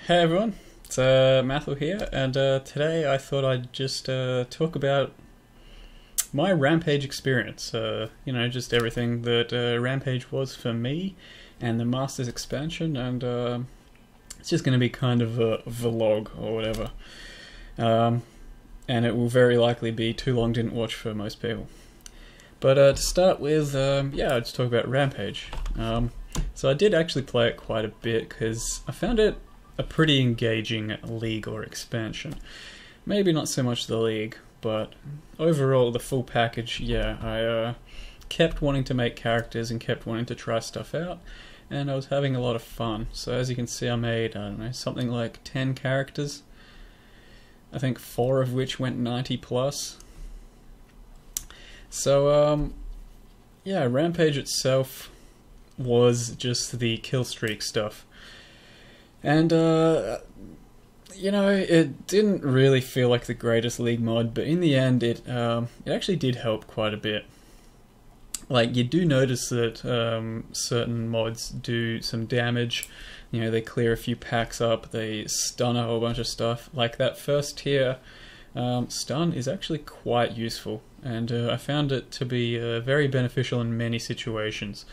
Hey everyone, it's Mathel here, and today I thought I'd just talk about my Rampage experience. Just everything that Rampage was for me, and the Masters expansion, and it's just going to be kind of a vlog or whatever. And it will very likely be too long didn't watch for most people. But to start with, I'll just talk about Rampage. So I did actually play it quite a bit because I found it a pretty engaging league or expansion. Maybe not so much the league, but overall the full package, I kept wanting to make characters and kept wanting to try stuff out, and I was having a lot of fun. So as you can see, I made, I don't know, something like 10 characters. I think 4 of which went 90 plus. So Rampage itself was just the kill streak stuff. And, it didn't really feel like the greatest league mod, but in the end it actually did help quite a bit. Like, you do notice that certain mods do some damage. You know, they clear a few packs up, they stun a whole bunch of stuff. Like that first tier stun is actually quite useful, and I found it to be very beneficial in many situations.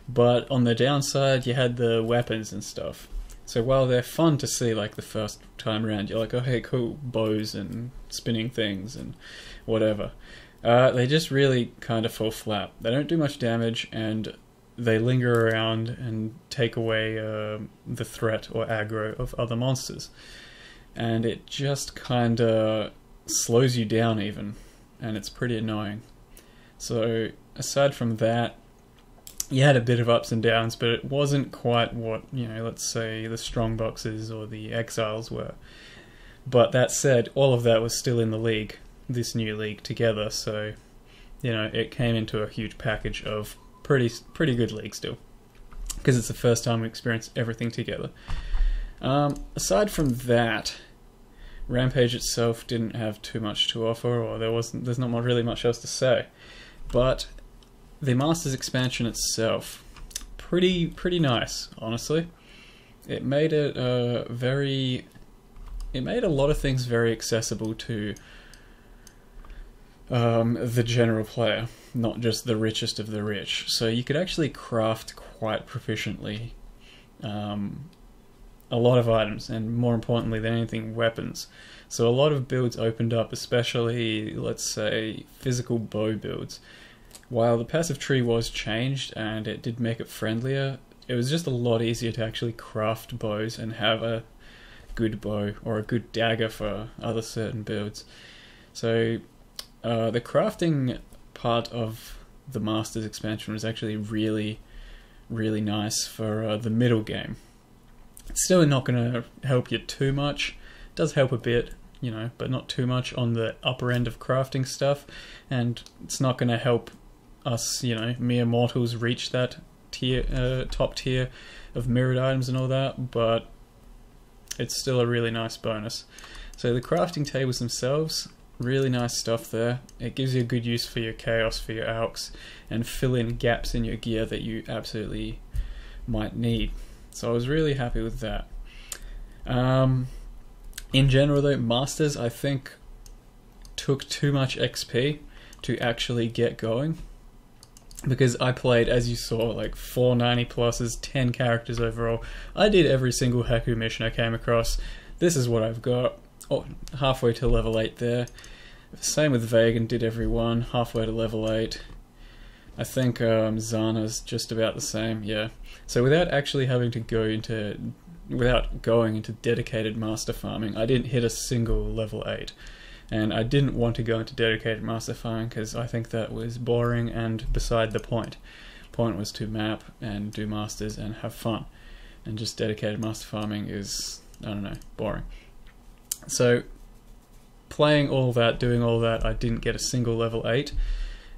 But on the downside, you had the weapons and stuff. So while they're fun to see, like the first time around, you're like, oh hey, cool, bows and spinning things and whatever. They just really kind of fall flat. They don't do much damage, and they linger around and take away the threat or aggro of other monsters. And it just kind of slows you down even, and it's pretty annoying. So aside from that, you had a bit of ups and downs, but it wasn't quite what, let's say the strong boxes or the exiles were. But that said, all of that was still in the league, this new league together, so it came into a huge package of pretty good league still, because it's the first time we experienced everything together. Aside from that, Rampage itself didn't have too much to offer, or there's not really much else to say. But the Masters expansion itself, pretty nice, honestly. It made it it made a lot of things very accessible to the general player, not just the richest of the rich. So you could actually craft quite proficiently a lot of items, and more importantly than anything, weapons. So a lot of builds opened up, especially, let's say, physical bow builds. While the passive tree was changed and it did make it friendlier, it was just a lot easier to actually craft bows and have a good bow or a good dagger for other certain builds. So the crafting part of the Masters expansion was actually really nice for the middle game. It's still not going to help you too much. It does help a bit, but not too much on the upper end of crafting stuff, and it's not going to help us, mere mortals reach that top tier of mirrored items and all that, but it's still a really nice bonus. So the crafting tables themselves, really nice stuff there. It gives you a good use for your chaos, for your alks, and fill in gaps in your gear that you absolutely might need. So I was really happy with that. In general though, Masters, I think, took too much XP to actually get going. Because I played, as you saw, like 4 90 pluses, 10 characters overall. I did every single Haku mission I came across. This is what I've got. Oh, halfway to level 8 there. Same with Vegan, did every one, halfway to level 8. I think Zana's just about the same, yeah. So without actually having to go into, without going into dedicated master farming, I didn't hit a single level 8. And I didn't want to go into dedicated master farming because I think that was boring and beside the point. Point was to map and do masters and have fun. And just dedicated master farming is, I don't know, boring. So playing all that, doing all that, I didn't get a single level 8.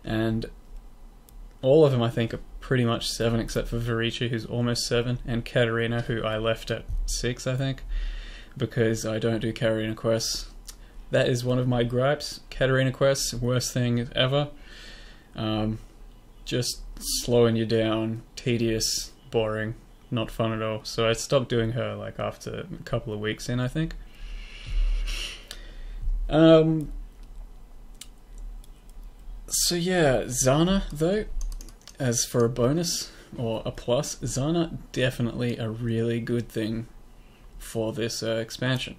And all of them I think are pretty much 7, except for Varici, who's almost 7, and Katarina, who I left at 6 I think, because I don't do Katarina quests. That is one of my gripes. Katarina quests, worst thing ever. Just slowing you down, tedious, boring, not fun at all. So I stopped doing her like after a couple of weeks in, I think. So yeah, Zana though, as for a bonus or a plus, Zana definitely a really good thing for this expansion.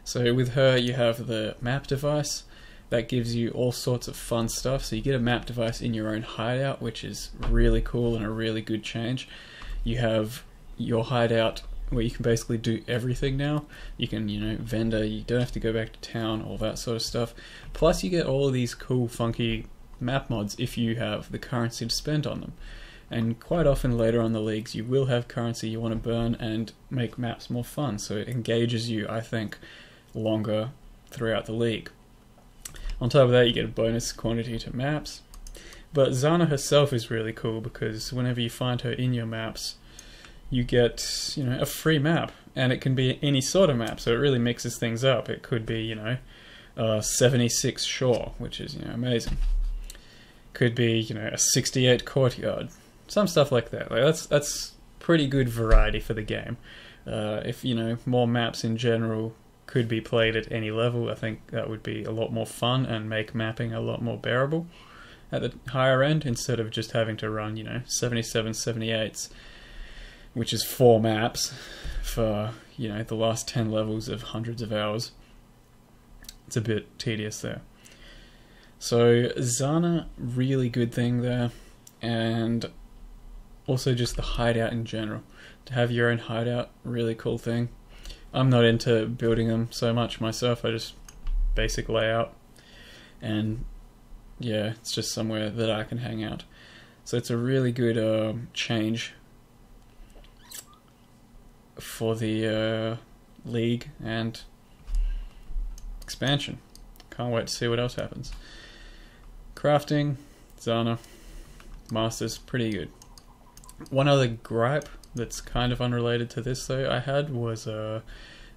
So with her you have the map device that gives you all sorts of fun stuff. So you get a map device in your own hideout, which is really cool and a really good change. You have your hideout where you can basically do everything now. You can, you know, vendor, you don't have to go back to town, all that sort of stuff. Plus you get all of these cool funky map mods if you have the currency to spend on them. And quite often later on in the leagues you will have currency you want to burn and make maps more fun, so it engages you, I think, longer throughout the league. On top of that you get a bonus quantity to maps. But Zana herself is really cool because whenever you find her in your maps you get, you know, a free map, and it can be any sort of map, so it really mixes things up. It could be, you know, 76 shore, which is, you know, amazing. Could be, you know, a 68 courtyard, some stuff like that. Like that's pretty good variety for the game. If, you know, more maps in general could be played at any level, I think that would be a lot more fun and make mapping a lot more bearable at the higher end, instead of just having to run, you know, 77, 78s, which is 4 maps for, you know, the last 10 levels of hundreds of hours. It's a bit tedious there. So Zana, really good thing there, and also just the hideout in general. To have your own hideout, really cool thing. I'm not into building them so much myself, I just basic layout, and yeah, it's just somewhere that I can hang out. So it's a really good change for the league and expansion. Can't wait to see what else happens. Crafting, Zana, Masters, pretty good. One other gripe that's kind of unrelated to this though I had was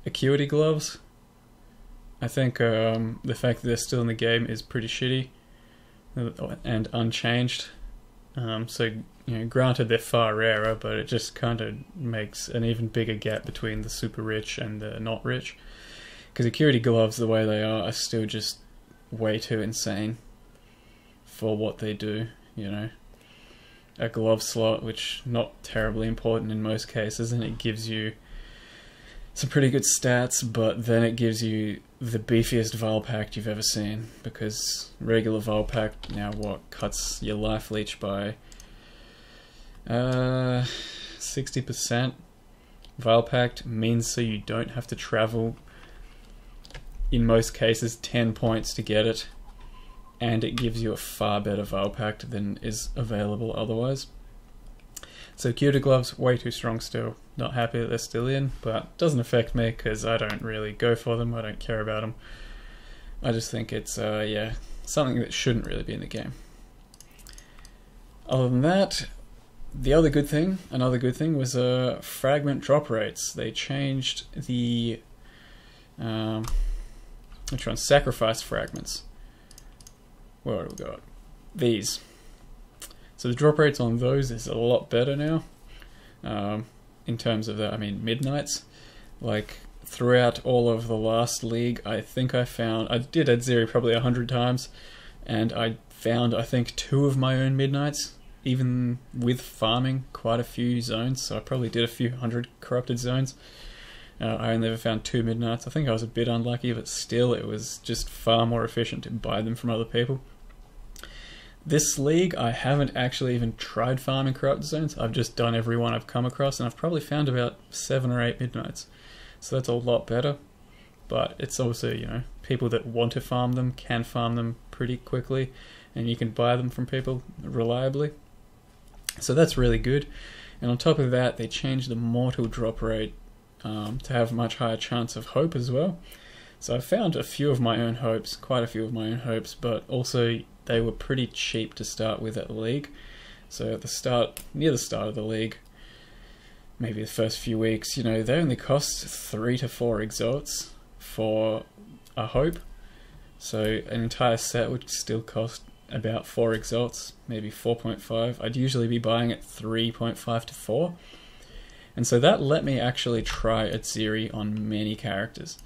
Acuity gloves. I think the fact that they're still in the game is pretty shitty and unchanged. So, you know, granted they're far rarer, but it just kind of makes an even bigger gap between the super rich and the not rich. Because Acuity gloves, the way they are still just way too insane for what they do, you know. A glove slot, which not terribly important in most cases, and it gives you some pretty good stats, but then it gives you the beefiest Vial Pact you've ever seen, because regular Vial Pact now cuts your life leech by 60%. Vial Pact means so you don't have to travel, in most cases, 10 points to get it, and it gives you a far better Vial Pact than is available otherwise. So Acuity gloves, way too strong still. Not happy that they're still in, but doesn't affect me because I don't really go for them, I don't care about them. I just think it's, yeah, something that shouldn't really be in the game. Other than that, another good thing was Fragment drop rates. They changed the, which one? Sacrifice fragments. Where do we got? These. So the drop rates on those is a lot better now. In terms of the, I mean, midnights. Like, throughout all of the last league, I think I did Ed Zeri probably 100 times, and I found, I think, 2 of my own midnights, even with farming quite a few zones, so I probably did a few hundred corrupted zones. I only ever found 2 midnights. I think I was a bit unlucky, but still, it was just far more efficient to buy them from other people. This league, I haven't actually even tried farming corrupted zones. I've just done every one I've come across, and I've probably found about 7 or 8 midnights. So that's a lot better. But it's also, you know, people that want to farm them can farm them pretty quickly, and you can buy them from people reliably. So that's really good. And on top of that, they changed the mortal drop rate to have a much higher chance of hope as well. So I found a few of my own hopes, quite a few of my own hopes, but also they were pretty cheap to start with at the league. So at the start, near the start of the league, maybe the first few weeks, you know, they only cost 3 to 4 exalts for a hope. So an entire set would still cost about 4 exalts, maybe 4.5. I'd usually be buying at 3.5 to 4. And so that let me actually try Atziri on many characters.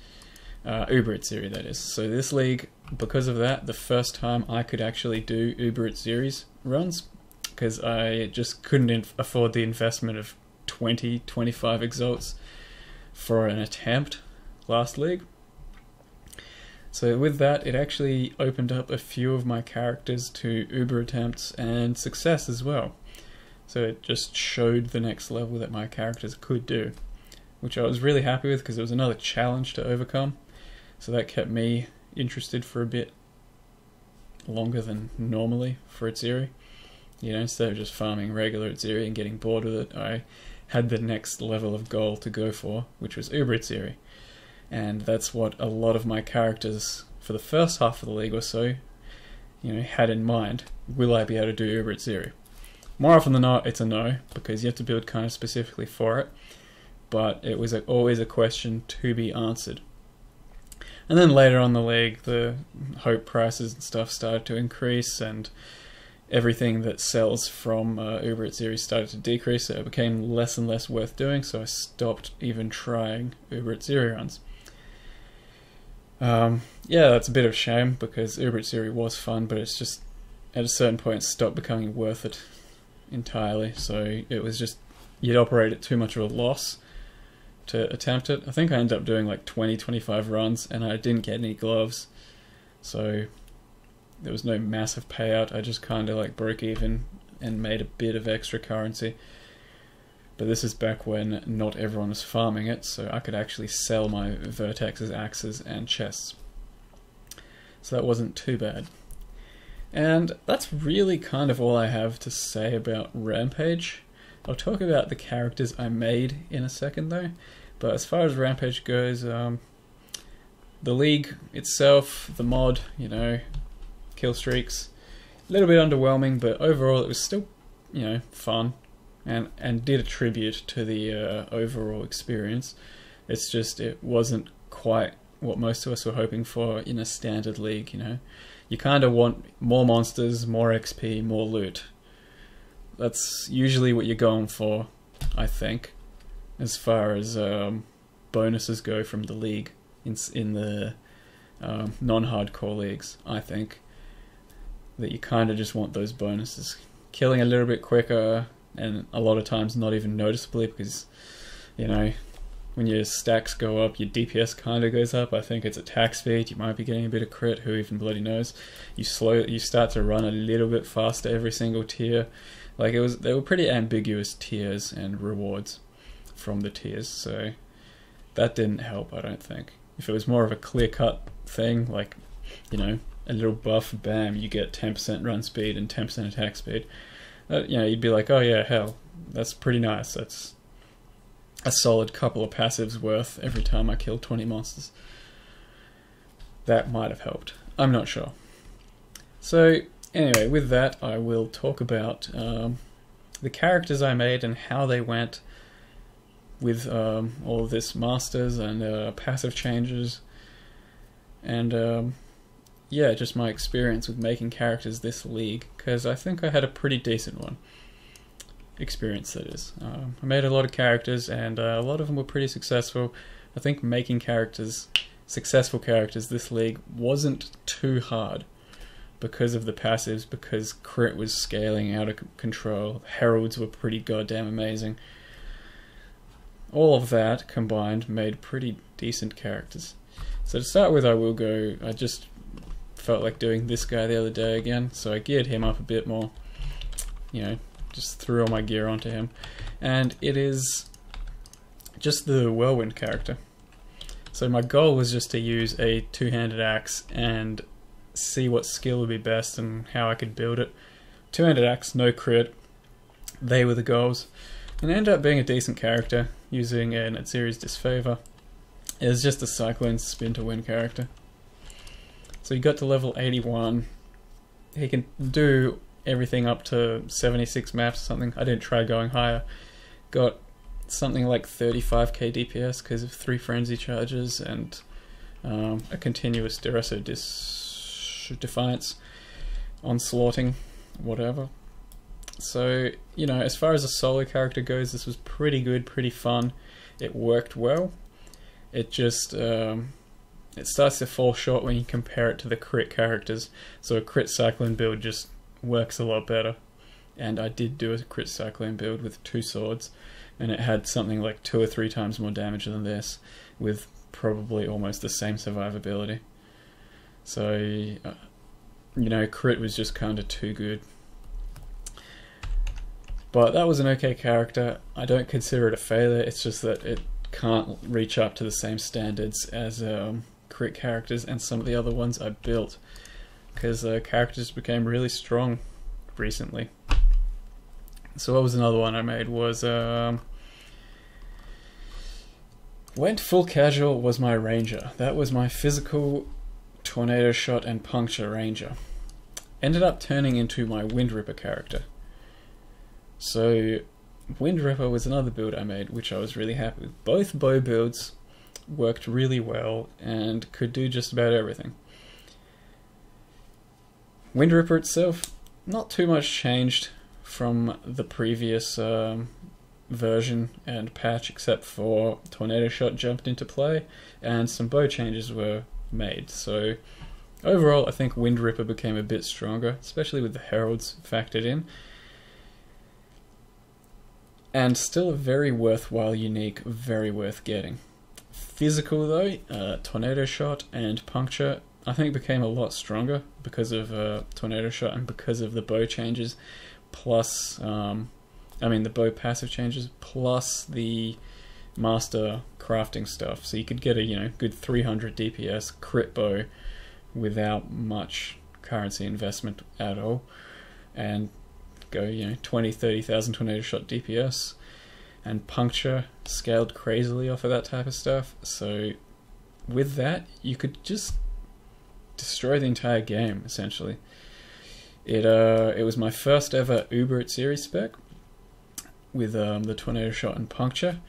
Uber Atziri, that is. So this league, because of that, the first time I could actually do Uber Atziri's runs, because I just couldn't afford the investment of 20-25 exalts for an attempt last league. So with that, it actually opened up a few of my characters to Uber attempts and success as well. So it just showed the next level that my characters could do, which I was really happy with because it was another challenge to overcome. So that kept me interested for a bit longer than normally for Atziri. You know, instead of just farming regular Atziri and getting bored with it, I had the next level of goal to go for, which was Uber Atziri. And that's what a lot of my characters for the first half of the league or so, you know, had in mind. Will I be able to do Uber Atziri? More often than not, it's a no, because you have to build kind of specifically for it. But it was always a question to be answered. And then later on in the league, the hope prices and stuff started to increase, and everything that sells from Uber Atziri started to decrease, so it became less and less worth doing, so I stopped even trying Uber Atziri runs. Yeah, that's a bit of a shame, because Uber Atziri was fun, but it's just, at a certain point, it stopped becoming worth it entirely, so it was just, you'd operate at too much of a loss to attempt it. I think I ended up doing like 20-25 runs, and I didn't get any gloves, so there was no massive payout. I just kind of like broke even and made a bit of extra currency. But this is back when not everyone was farming it, so I could actually sell my vertexes, axes, and chests. So that wasn't too bad. And that's really kind of all I have to say about Rampage. I'll talk about the characters I made in a second though. But as far as Rampage goes, the league itself, the mod, you know, kill streaks, a little bit underwhelming, but overall it was still, you know, fun. And did a tribute to the overall experience. It's just, it wasn't quite what most of us were hoping for in a standard league, you know. You kind of want more monsters, more XP, more loot. That's usually what you're going for, I think, as far as bonuses go from the league in the non-hardcore leagues. I think that you kind of just want those bonuses. Killing a little bit quicker, and a lot of times not even noticeably, because, you know, when your stacks go up, your DPS kind of goes up. I think it's attack speed, you might be getting a bit of crit, who even bloody knows. You start to run a little bit faster every single tier. Like, they were pretty ambiguous tiers and rewards from the tiers, so that didn't help, I don't think. If it was more of a clear-cut thing, like, you know, a little buff, bam, you get 10% run speed and 10% attack speed, you know, you'd be like, oh yeah, hell, that's pretty nice. That's a solid couple of passives worth every time I kill 20 monsters. That might have helped. I'm not sure. So anyway, with that, I will talk about the characters I made and how they went with all of this masters and passive changes, and yeah, just my experience with making characters this league, because I think I had a pretty decent one. Experience, that is. I made a lot of characters, and a lot of them were pretty successful. I think making characters, successful characters this league, wasn't too hard because of the passives, because crit was scaling out of control, Heralds were pretty goddamn amazing. All of that combined made pretty decent characters. So to start with, I just felt like doing this guy the other day again, so I geared him up a bit more, you know, just threw all my gear onto him, and it is just the Whirlwind character. So my goal was just to use a two-handed axe and see what skill would be best and how I could build it. Two-handed axe, no crit, they were the goals, and it ended up being a decent character using an Atziri's Disfavor. It was just a cyclone spin to win character. So he got to level 81. He can do everything up to 76 maps or something. I didn't try going higher. Got something like 35k DPS because of 3 frenzy charges and a continuous Deresso Defiance, onslaughting, whatever. So, you know, as far as a solo character goes, this was pretty good, pretty fun. It worked well. It just, it starts to fall short when you compare it to the crit characters. So a crit cyclone build just works a lot better. And I did do a crit cyclone build with 2 swords, and it had something like 2 or 3 times more damage than this, with probably almost the same survivability. So, you know, crit was just kind of too good. But that was an okay character. I don't consider it a failure, it's just that it can't reach up to the same standards as crit characters and some of the other ones I built, because characters became really strong recently. So what was another one I made was, went full casual was my ranger. That was my physical tornado shot and puncture ranger. Ended up turning into my Wind Ripper character. So Wind Ripper was another build I made, which I was really happy with. Both bow builds worked really well and could do just about everything. Wind Ripper itself, not too much changed from the previous version and patch, except for Tornado Shot jumped into play and some bow changes were made. So overall, I think Wind Ripper became a bit stronger, especially with the Heralds factored in. And still a very worthwhile unique, very worth getting. Physical though, Tornado Shot and Puncture, I think became a lot stronger because of Tornado Shot and because of the bow changes, plus, I mean the bow passive changes, plus the master crafting stuff. So you could get a, you know, good 300 DPS crit bow without much currency investment at all, and go, you know, 20-30,000 tornado shot DPS, and puncture scaled crazily off of that type of stuff. So with that, you could just destroy the entire game essentially. It was my first ever Uber series spec with the tornado shot and puncture,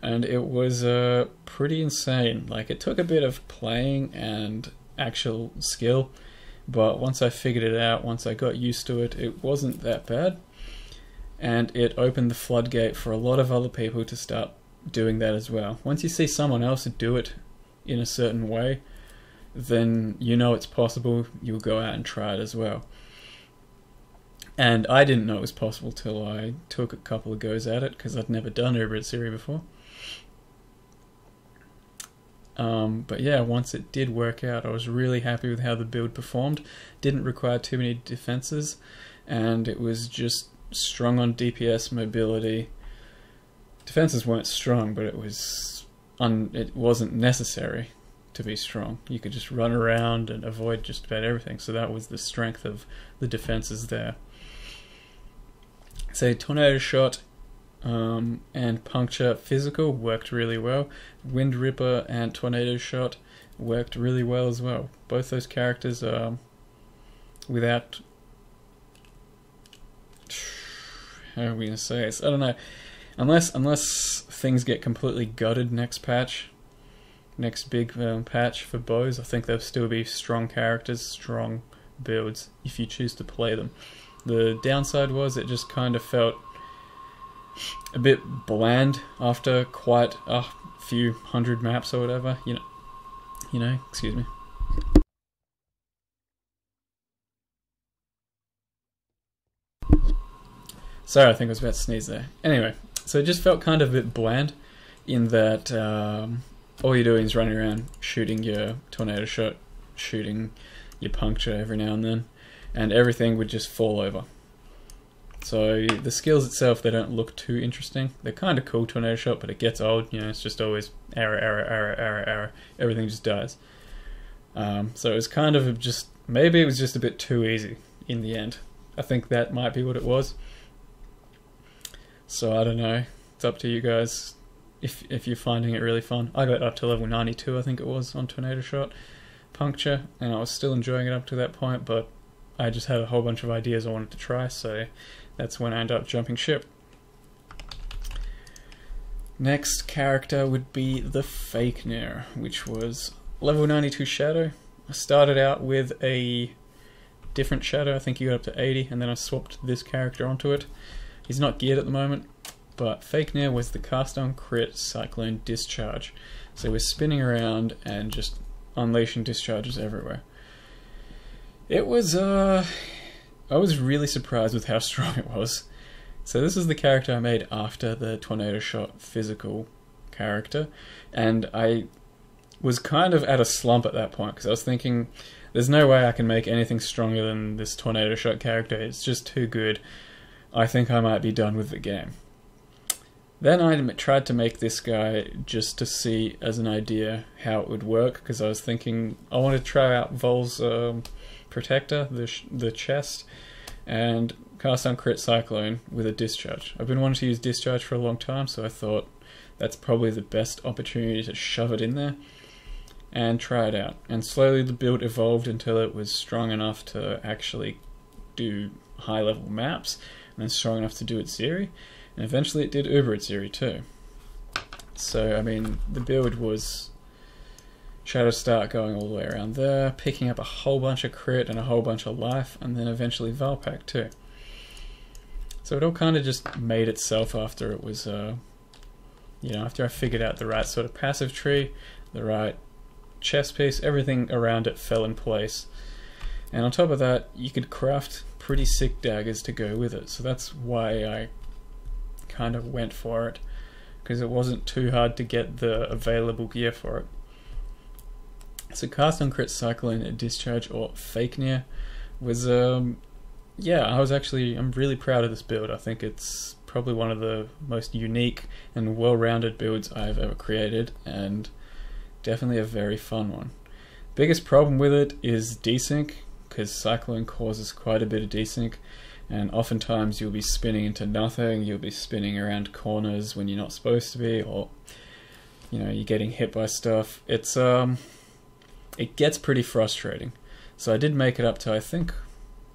and it was pretty insane. Like, it took a bit of playing and actual skill, but once I figured it out, once I got used to it, it wasn't that bad. And it opened the floodgate for a lot of other people to start doing that as well. Once you see someone else do it in a certain way, then you know it's possible, you'll go out and try it as well. And I didn't know it was possible till I took a couple of goes at it, because I'd never done Uber series before. But yeah, once it did work out, I was really happy with how the build performed. Didn't require too many defenses, and it was just strong on DPS, mobility. Defenses weren't strong, but it wasn't necessary to be strong. You could just run around and avoid just about everything, so that was the strength of the defenses there. So Tornado Shot and Puncture physical worked really well. Wind Ripper and Tornado Shot worked really well as well. Both those characters without, how are we gonna say it? I don't know. Unless things get completely gutted next patch, next big patch for bows, I think they'll still be strong characters, strong builds if you choose to play them. The downside was it just kind of felt a bit bland after quite a few hundred maps or whatever. You know. Excuse me. Sorry, I think I was about to sneeze there. Anyway, so it just felt kind of a bit bland in that all you're doing is running around shooting your tornado shot, shooting your puncture every now and then, and everything would just fall over. So the skills itself, they don't look too interesting. They're kind of cool, tornado shot, but it gets old. You know, it's just always error, error, error, error, error. Everything just dies. So it was kind of just, maybe it was just a bit too easy in the end. I think that might be what it was. So I don't know. It's up to you guys if you're finding it really fun. I got up to level 92, I think it was, on tornado shot puncture, and I was still enjoying it up to that point, but I just had a whole bunch of ideas I wanted to try, so that's when I ended up jumping ship. Next character would be the Fakenir, which was level 92 Shadow. I started out with a different shadow. I think you got up to 80, and then I swapped this character onto it. He's not geared at the moment, but Fake Near was the cast on crit cyclone discharge. So we're spinning around and just unleashing discharges everywhere. It was, I was really surprised with how strong it was. So this is the character I made after the Tornado Shot physical character, and I was kind of at a slump at that point, because I was thinking, there's no way I can make anything stronger than this Tornado Shot character, it's just too good. I think I might be done with the game. Then I tried to make this guy just to see as an idea how it would work, because I was thinking I wanted to try out Vol's Protector, the chest, and cast on crit cyclone with a discharge. I've been wanting to use discharge for a long time, so I thought that's probably the best opportunity to shove it in there and try it out. And slowly the build evolved until it was strong enough to actually do high level maps, and then strong enough to do its Zeri, and eventually it did Uber its Zeri too. So I mean, the build was Shadow Start going all the way around there, picking up a whole bunch of crit and a whole bunch of life, and then eventually Valpak too. So it all kind of just made itself after it was, you know, after I figured out the right sort of passive tree, the right chest piece, everything around it fell in place. And on top of that, you could craft pretty sick daggers to go with it. So that's why I kind of went for it, because it wasn't too hard to get the available gear for it. So cast on crit cyclone, a discharge, or Fake Near was, yeah, I'm really proud of this build. I think it's probably one of the most unique and well-rounded builds I've ever created, and definitely a very fun one. Biggest problem with it is desync, because Cyclone causes quite a bit of desync, and oftentimes you'll be spinning into nothing, you'll be spinning around corners when you're not supposed to be, or you know, you're getting hit by stuff. It's it gets pretty frustrating. So I did make it up to, I think,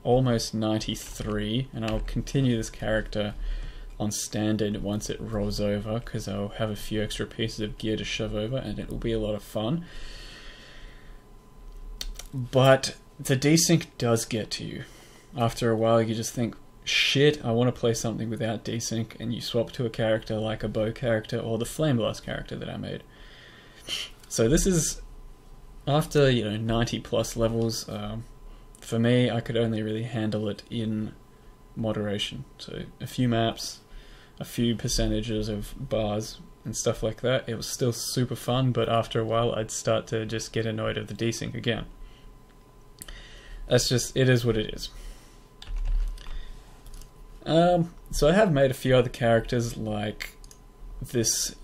almost 93, and I'll continue this character on standard once it rolls over, because I'll have a few extra pieces of gear to shove over, and it will be a lot of fun. But the desync does get to you. After a while you just think, shit, I want to play something without desync, and you swap to a character like a bow character or the Flame Blast character that I made. So this is, after, you know, 90 plus levels, for me, I could only really handle it in moderation. So a few maps, a few percentages of bars and stuff like that. It was still super fun, but after a while I'd start to just get annoyed of the desync again. That's just, it is what it is. So I have made a few other characters, like this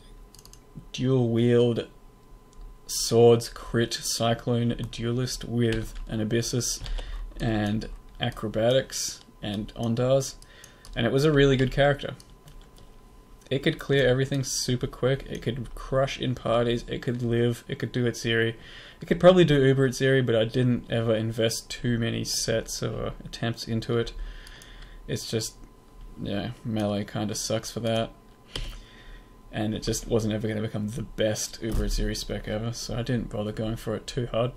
dual wield swords crit cyclone duelist with an Abyssus and acrobatics and Ondars, and it was a really good character. It could clear everything super quick, it could crush in parties, it could live, it could do its Zeri. It could probably do Uber its Zeri, but I didn't ever invest too many sets or attempts into it. It's just, yeah, melee kind of sucks for that. And it just wasn't ever going to become the best Uber its Zeri spec ever, so I didn't bother going for it too hard.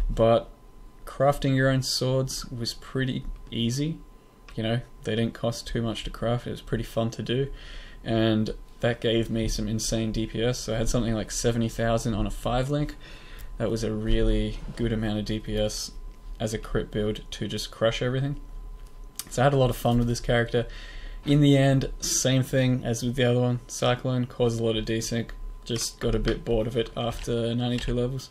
But crafting your own swords was pretty easy. You know, they didn't cost too much to craft, it was pretty fun to do. And that gave me some insane DPS, so I had something like 70,000 on a 5-link. That was a really good amount of DPS as a crit build to just crush everything. So I had a lot of fun with this character. In the end, same thing as with the other one, Cyclone caused a lot of desync, just got a bit bored of it after 92 levels.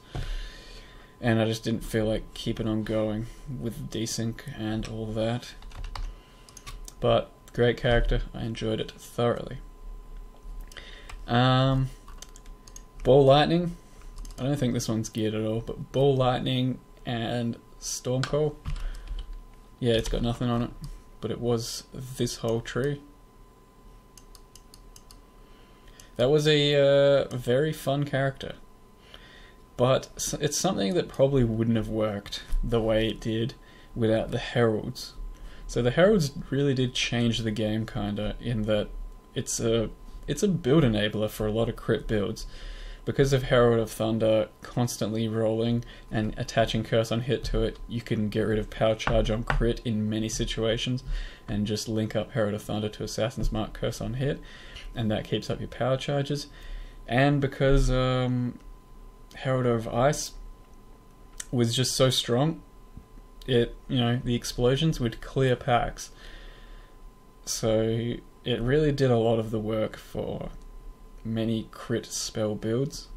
And I just didn't feel like keeping on going with desync and all that. But great character, I enjoyed it thoroughly. Ball Lightning, I don't think this one's geared at all, but Ball Lightning and Stormcall, yeah, it's got nothing on it, but it was this whole tree. That was a very fun character, but it's something that probably wouldn't have worked the way it did without the Heralds. So the Heralds really did change the game kinda, in that it's a build enabler for a lot of crit builds. because of Herald of Thunder constantly rolling and attaching curse on hit to it, you can get rid of power charge on crit in many situations and just link up Herald of Thunder to Assassin's Mark curse on hit, and that keeps up your power charges. And because Herald of Ice was just so strong, the explosions would clear packs. So it really did a lot of the work for many crit spell builds.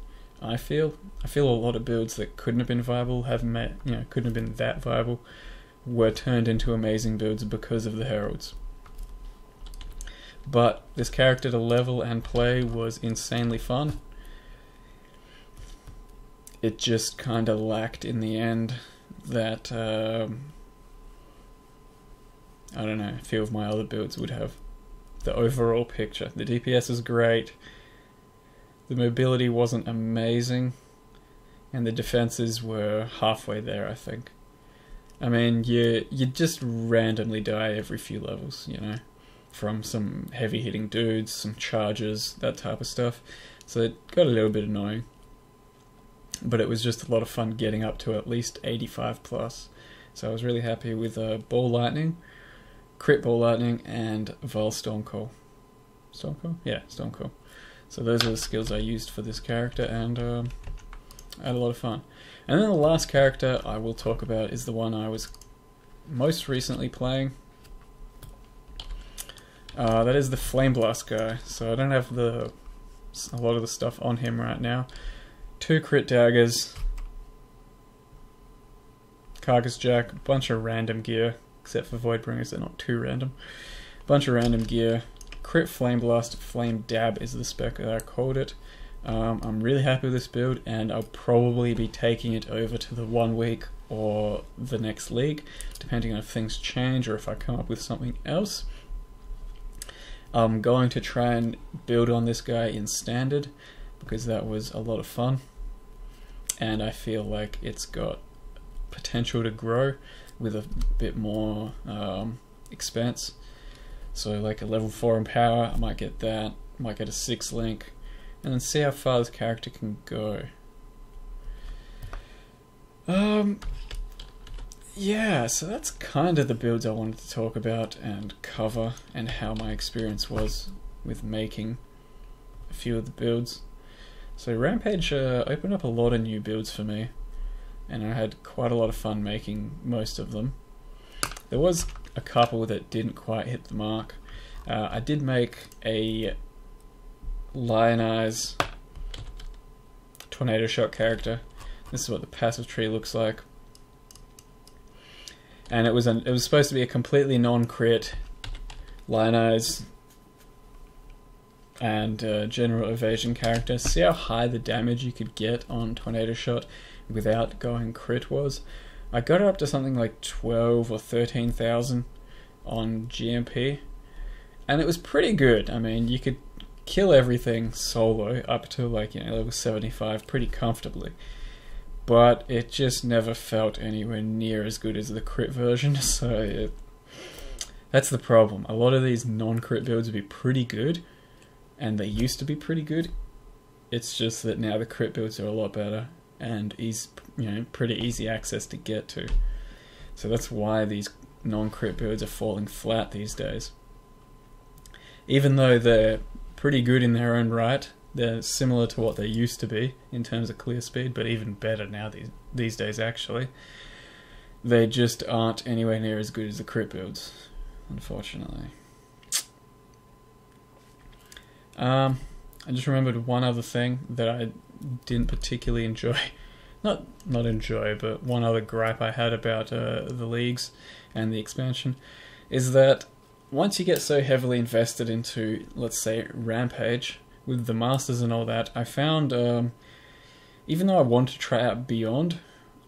I feel a lot of builds that couldn't have been viable, couldn't have been that viable, were turned into amazing builds because of the Heralds. But this character to level and play was insanely fun. It just kind of lacked in the end that I don't know, a few of my other builds would have. The overall picture. The DPS is great. The mobility wasn't amazing. And the defenses were halfway there, I think. I mean, you just randomly die every few levels, from some heavy hitting dudes, some charges, that type of stuff. So it got a little bit annoying. But it was just a lot of fun getting up to at least 85 plus. So I was really happy with Ball Lightning, Crit Ball Lightning, and Vol Stormcall. Stormcall? Yeah, Stormcall. So those are the skills I used for this character, and I had a lot of fun. And then the last character I will talk about is the one I was most recently playing. That is the Flame Blast guy. So I don't have a lot of the stuff on him right now. 2 crit daggers, Carcass Jack, a bunch of random gear, except for Voidbringers, they're not too random. Bunch of random gear, crit Flame Blast, Flame Dab is the spec that I called it. I'm really happy with this build, and I'll probably be taking it over to the 1 week or the next league, depending on if things change or if I come up with something else. I'm going to try and build on this guy in Standard, because that was a lot of fun. And I feel like it's got potential to grow with a bit more expense. So like a level 4 in power, I might get that, might get a 6 link, and then see how far this character can go. Yeah, so that's kind of the builds I wanted to talk about and cover, and how my experience was with making a few of the builds. So Rampage opened up a lot of new builds for me, and I had quite a lot of fun making most of them. There was a couple that didn't quite hit the mark. I did make a Lion Eyes Tornado Shot character. This is what the passive tree looks like. And it was supposed to be a completely non-crit Lion Eyes and general evasion character. See how high the damage you could get on Tornado Shot without going crit was? I got it up to something like 12 or 13,000 on GMP, and it was pretty good. I mean, you could kill everything solo up to like level 75 pretty comfortably, but it just never felt anywhere near as good as the crit version. So that's the problem. A lot of these non-crit builds would be pretty good, and they used to be pretty good. It's just that now the crit builds are a lot better and pretty easy access to get to. So that's why these non-crit builds are falling flat these days. Even though they're pretty good in their own right, they're similar to what they used to be in terms of clear speed, but even better now these days actually. They just aren't anywhere near as good as the crit builds, unfortunately. I just remembered one other thing that I didn't particularly enjoy. Not enjoy, but one other gripe I had about the leagues and the expansion is that once you get so heavily invested into, let's say, Rampage, with the Masters and all that, I found, even though I wanted to try out Beyond,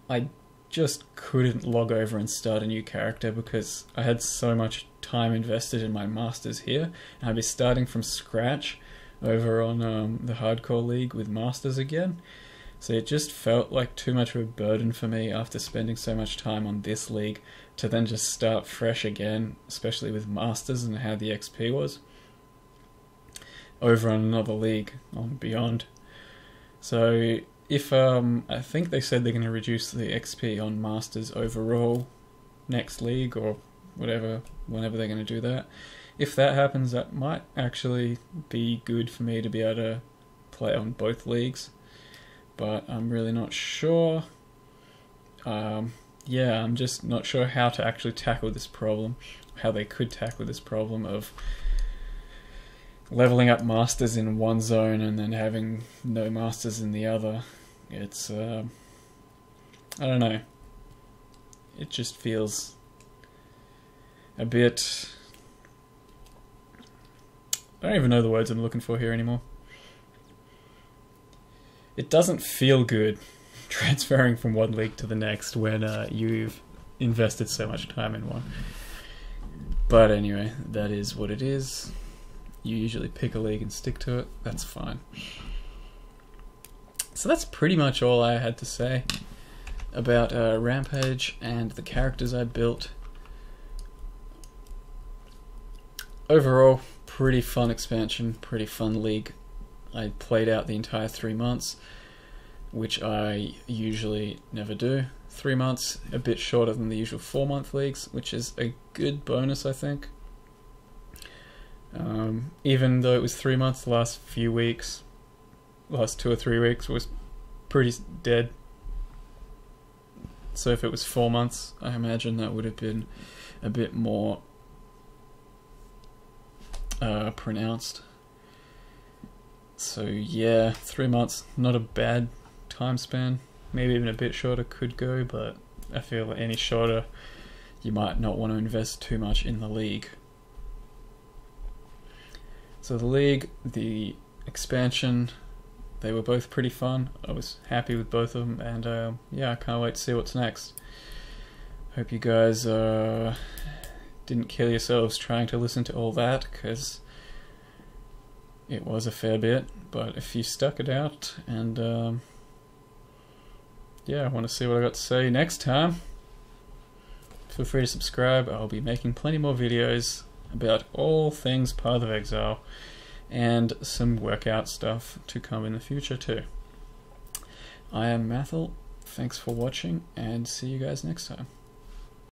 I just couldn't log over and start a new character because I had so much time invested in my Masters here, and I'd be starting from scratch over on the Hardcore League with Masters again. So it just felt like too much of a burden for me after spending so much time on this league to then just start fresh again, especially with Masters and how the XP was, over on another league on Beyond. So if I think they said they're going to reduce the XP on Masters overall next league or whatever, whenever they're going to do that. If that happens, that might actually be good for me to be able to play on both leagues, but I'm really not sure. Yeah, I'm just not sure how to actually tackle this problem, how they could tackle this problem of leveling up Masters in one zone and then having no Masters in the other. It's, I don't know, it just feels a bit... I don't even know the words I'm looking for here anymore. It doesn't feel good transferring from one league to the next when you've invested so much time in one. But anyway, that is what it is. You usually pick a league and stick to it. That's fine. So that's pretty much all I had to say about Rampage and the characters I built. Overall, pretty fun expansion, pretty fun league. I played out the entire 3 months, which I usually never do. 3 months, a bit shorter than the usual 4-month leagues, which is a good bonus, I think. Even though it was 3 months, the last few weeks, last 2 or 3 weeks was pretty dead. So if it was 4 months, I imagine that would have been a bit more pronounced. So yeah, 3 months, not a bad time span. Maybe even a bit shorter could go, but I feel like any shorter you might not want to invest too much in the league. So the league, the expansion, they were both pretty fun. I was happy with both of them, and yeah, I can't wait to see what's next. Hope you guys didn't kill yourselves trying to listen to all that, because it was a fair bit, but if you stuck it out, and yeah, I want to see what I got to say next time, feel free to subscribe. I'll be making plenty more videos about all things Path of Exile, and some workout stuff to come in the future too. I am Mathel, thanks for watching, and see you guys next time.